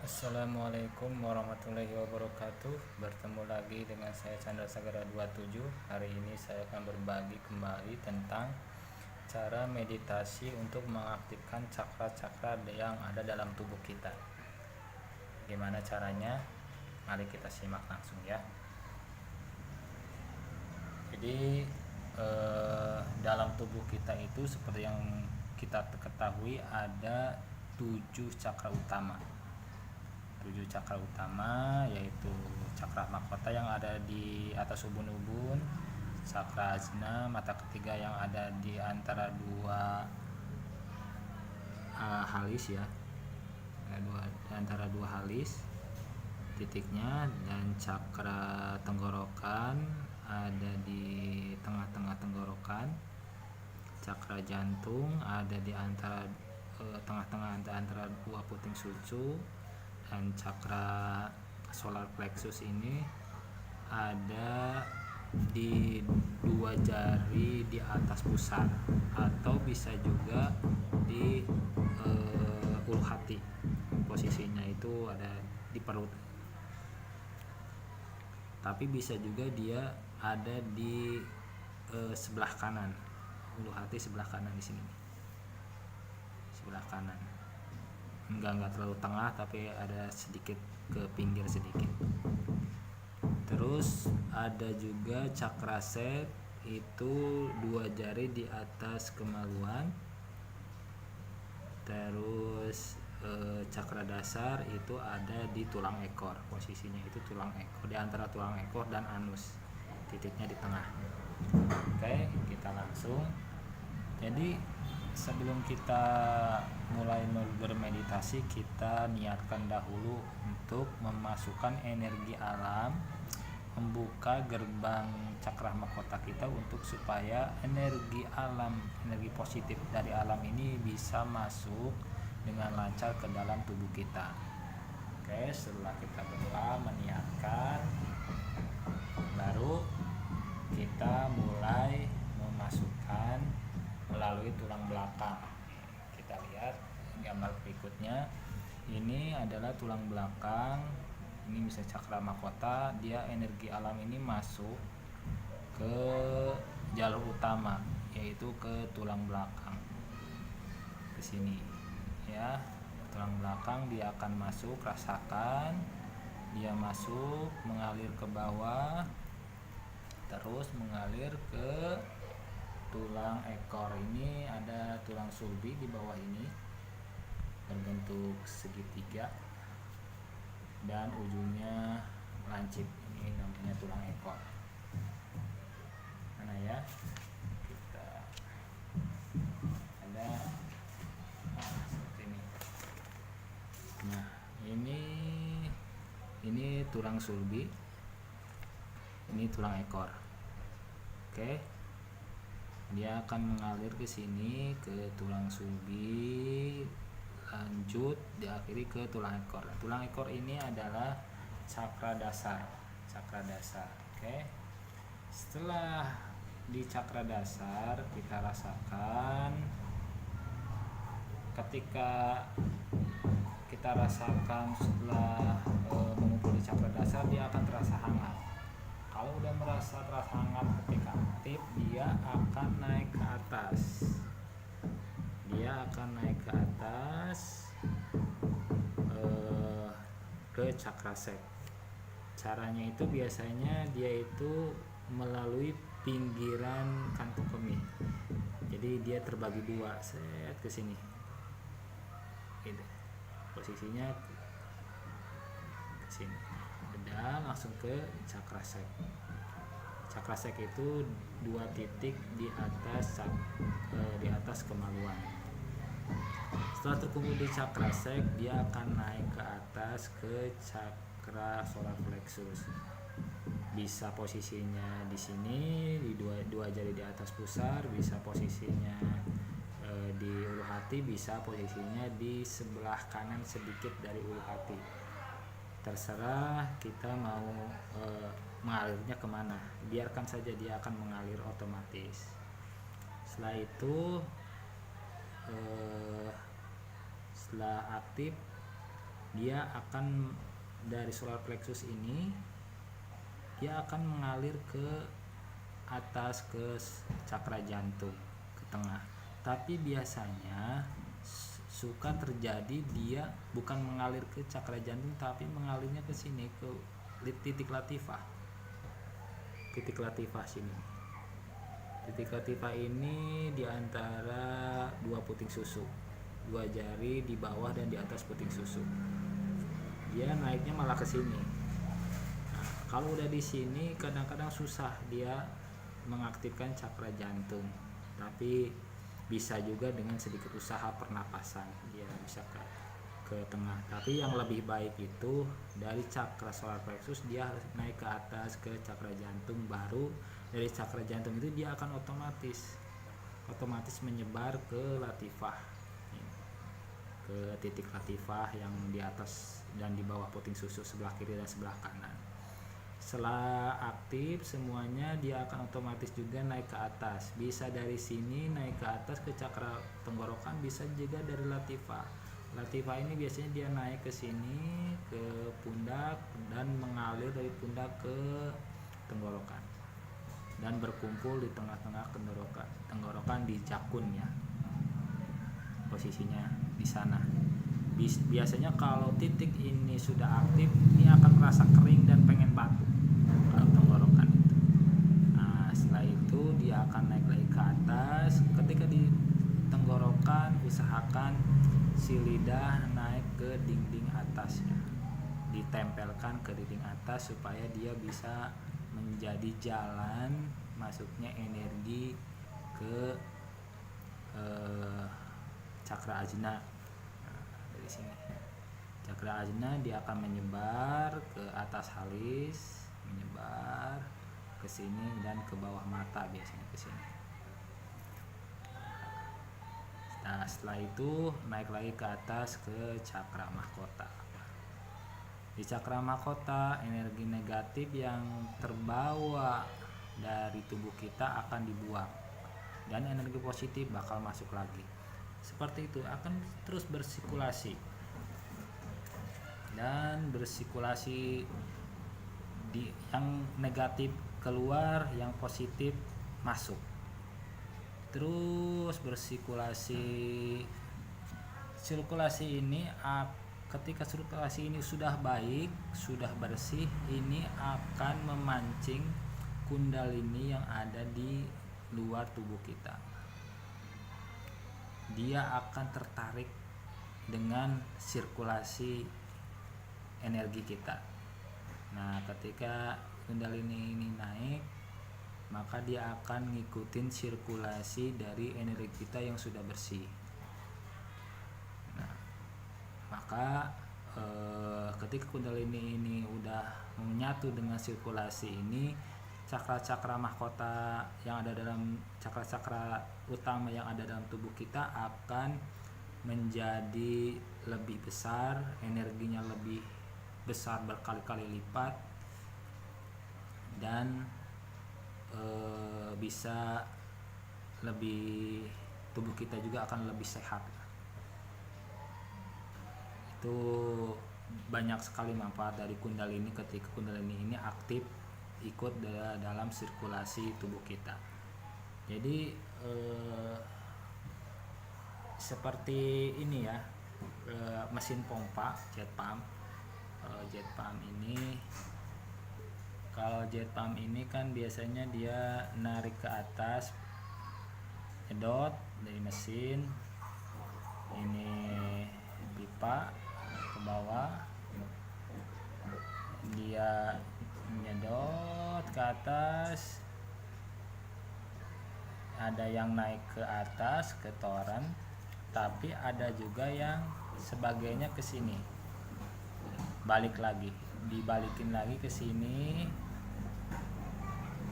Assalamualaikum warahmatullahi wabarakatuh. Bertemu lagi dengan saya Chandra Sagara 27. Hari ini saya akan berbagi kembali tentang cara meditasi untuk mengaktifkan cakra-cakra yang ada dalam tubuh kita. Gimana caranya? Mari kita simak langsung ya. Jadi dalam tubuh kita itu seperti yang kita ketahui ada 7 cakra utama. 7 cakra utama yaitu cakra mahkota yang ada di atas ubun-ubun, cakra ajna mata ketiga yang ada di antara dua halis ya, antara dua halis titiknya, dan cakra tenggorokan ada di tengah-tengah tenggorokan, cakra jantung ada di antara tengah-tengah antara dua puting susu, dan cakra solar plexus ini ada di dua jari di atas pusar, atau bisa juga di ulu hati. Posisinya itu ada di perut, tapi bisa juga dia ada di sebelah kanan, ulu hati sebelah kanan di sini, sebelah kanan. Enggak terlalu tengah, tapi ada sedikit ke pinggir sedikit. Terus ada juga cakra set, itu dua jari di atas kemaluan. Terus cakra dasar itu ada di tulang ekor, posisinya itu tulang ekor, di antara tulang ekor dan anus, titiknya di tengah. Oke, kita langsung. Jadi sebelum kita mulai bermeditasi, kita niatkan dahulu untuk memasukkan energi alam, membuka gerbang cakra mahkota kita untuk supaya energi alam, energi positif dari alam ini bisa masuk dengan lancar ke dalam tubuh kita. Oke, setelah kita berdoa meniatkan, baru kita mulai memasukkan melalui tulang belakang. Kita lihat gambar berikutnya. Ini adalah tulang belakang. Ini bisa cakra mahkota. Dia energi alam ini masuk ke jalur utama, yaitu ke tulang belakang, ke sini ya. Tulang belakang dia akan masuk, rasakan dia masuk, mengalir ke bawah, terus mengalir ke tulang ekor. Ini ada tulang sulbi di bawah ini berbentuk segitiga dan ujungnya lancip. Ini namanya tulang ekor. Mana ya? Kita ada seperti ini. Nah, ini tulang sulbi, ini tulang ekor. Oke. Dia akan mengalir ke sini ke tulang sulbi, lanjut diakhiri ke tulang ekor. Tulang ekor ini adalah cakra dasar, cakra dasar. Oke. Setelah di cakra dasar, kita rasakan ketika kita rasakan setelah mengumpul di cakra dasar, dia akan terasa hangat. Kalau udah merasa terasa hangat ketika aktif, dia akan naik ke atas. Dia akan naik ke atas ke cakra sek. Caranya itu biasanya dia itu melalui pinggiran kantung kemih. Jadi dia terbagi dua, set ke sini. Gitu. Posisinya ke sini. Udah langsung ke cakra sek. Cakra sek itu dua titik di atas kemaluan. Setelah terkumpul di cakra sek, dia akan naik ke atas ke cakra solar plexus. Bisa posisinya di sini, di dua jari di atas pusar, bisa posisinya di ulu hati, bisa posisinya di sebelah kanan sedikit dari ulu hati. Terserah kita mau mengalirnya kemana, biarkan saja dia akan mengalir otomatis. Setelah itu setelah aktif dia akan dari solar plexus ini dia akan mengalir ke atas ke cakra jantung ke tengah. Tapi biasanya suka terjadi dia bukan mengalir ke cakra jantung tapi mengalirnya ke sini ke titik latifah. Titik latifah sini. Titik latifah ini di antara dua puting susu, dua jari di bawah dan di atas puting susu. Dia naiknya malah ke sini. Nah, kalau udah di sini kadang-kadang susah dia mengaktifkan cakra jantung, tapi bisa juga dengan sedikit usaha pernapasan dia bisa ke tengah. Tapi yang lebih baik itu dari cakra solar plexus dia harus naik ke atas ke cakra jantung, baru dari cakra jantung itu dia akan otomatis menyebar ke latifah, ke titik latifah yang di atas dan di bawah puting susu sebelah kiri dan sebelah kanan. Setelah aktif semuanya dia akan otomatis juga naik ke atas. Bisa dari sini naik ke atas ke cakra tenggorokan, bisa juga dari latifah. Latifah ini biasanya dia naik ke sini ke pundak dan mengalir dari pundak ke tenggorokan dan berkumpul di tengah-tengah tenggorokan di jakun ya. Posisinya di sana. Biasanya kalau titik ini sudah aktif, ini akan merasa kering dan pengen batu kalau tenggorokan itu. Nah, setelah itu dia akan naik lagi ke atas. Ketika di tenggorokan, usahakan si lidah naik ke dinding atasnya, ditempelkan ke dinding atas supaya dia bisa menjadi jalan masuknya energi ke cakra ajna. Nah, dari sini cakra ajna dia akan menyebar ke atas halis, menyebar ke sini dan ke bawah mata, biasanya ke sini. Nah, setelah itu naik lagi ke atas ke cakra mahkota. Di cakra mahkota energi negatif yang terbawa dari tubuh kita akan dibuang dan energi positif bakal masuk lagi. Seperti itu akan terus bersirkulasi dan bersirkulasi di yang negatif keluar, yang positif masuk, terus bersirkulasi. Sirkulasi ini ketika sirkulasi ini sudah baik, sudah bersih, ini akan memancing kundalini yang ada di luar tubuh kita. Dia akan tertarik dengan sirkulasi energi kita. Nah, ketika kundalini ini naik, maka dia akan ngikutin sirkulasi dari energi kita yang sudah bersih. Nah, maka ketika kundalini ini udah menyatu dengan sirkulasi ini, cakra-cakra mahkota yang ada dalam cakra-cakra utama yang ada dalam tubuh kita akan menjadi lebih besar, energinya lebih besar berkali-kali lipat, dan bisa lebih, tubuh kita juga akan lebih sehat. Itu banyak sekali manfaat dari kundalini ketika kundalini ini aktif ikut dalam sirkulasi tubuh kita. Jadi seperti ini ya, mesin pompa jet pump. Kalau jet pump ini kan biasanya dia narik ke atas, nyedot dari mesin ini pipa ke bawah, dia nyedot ke atas, ada yang naik ke atas ke toren, tapi ada juga yang sebagainya ke sini, balik lagi, dibalikin lagi ke sini,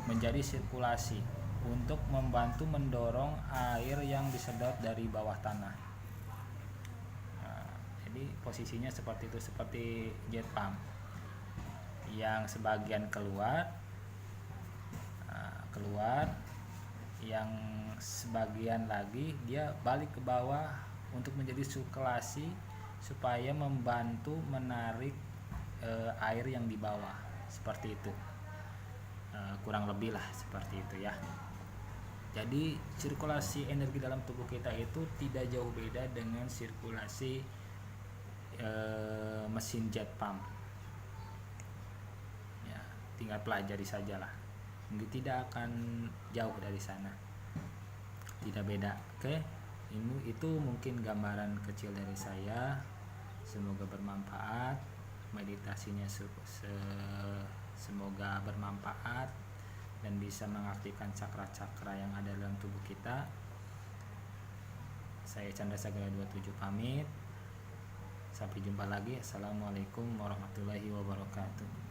menjadi sirkulasi untuk membantu mendorong air yang disedot dari bawah tanah. Nah, jadi posisinya seperti itu, seperti jet pump yang sebagian keluar, yang sebagian lagi dia balik ke bawah untuk menjadi sirkulasi supaya membantu menarik air yang di bawah, seperti itu. Kurang lebih lah seperti itu ya. Jadi sirkulasi energi dalam tubuh kita itu tidak jauh beda dengan sirkulasi mesin jet pump ya, tinggal pelajari sajalah, tidak akan jauh dari sana, tidak beda. Oke, itu mungkin gambaran kecil dari saya, semoga bermanfaat meditasinya, semoga bermanfaat dan bisa mengaktifkan cakra-cakra yang ada dalam tubuh kita. Saya Chandra Sagala 27 pamit. Sampai jumpa lagi. Assalamualaikum warahmatullahi wabarakatuh.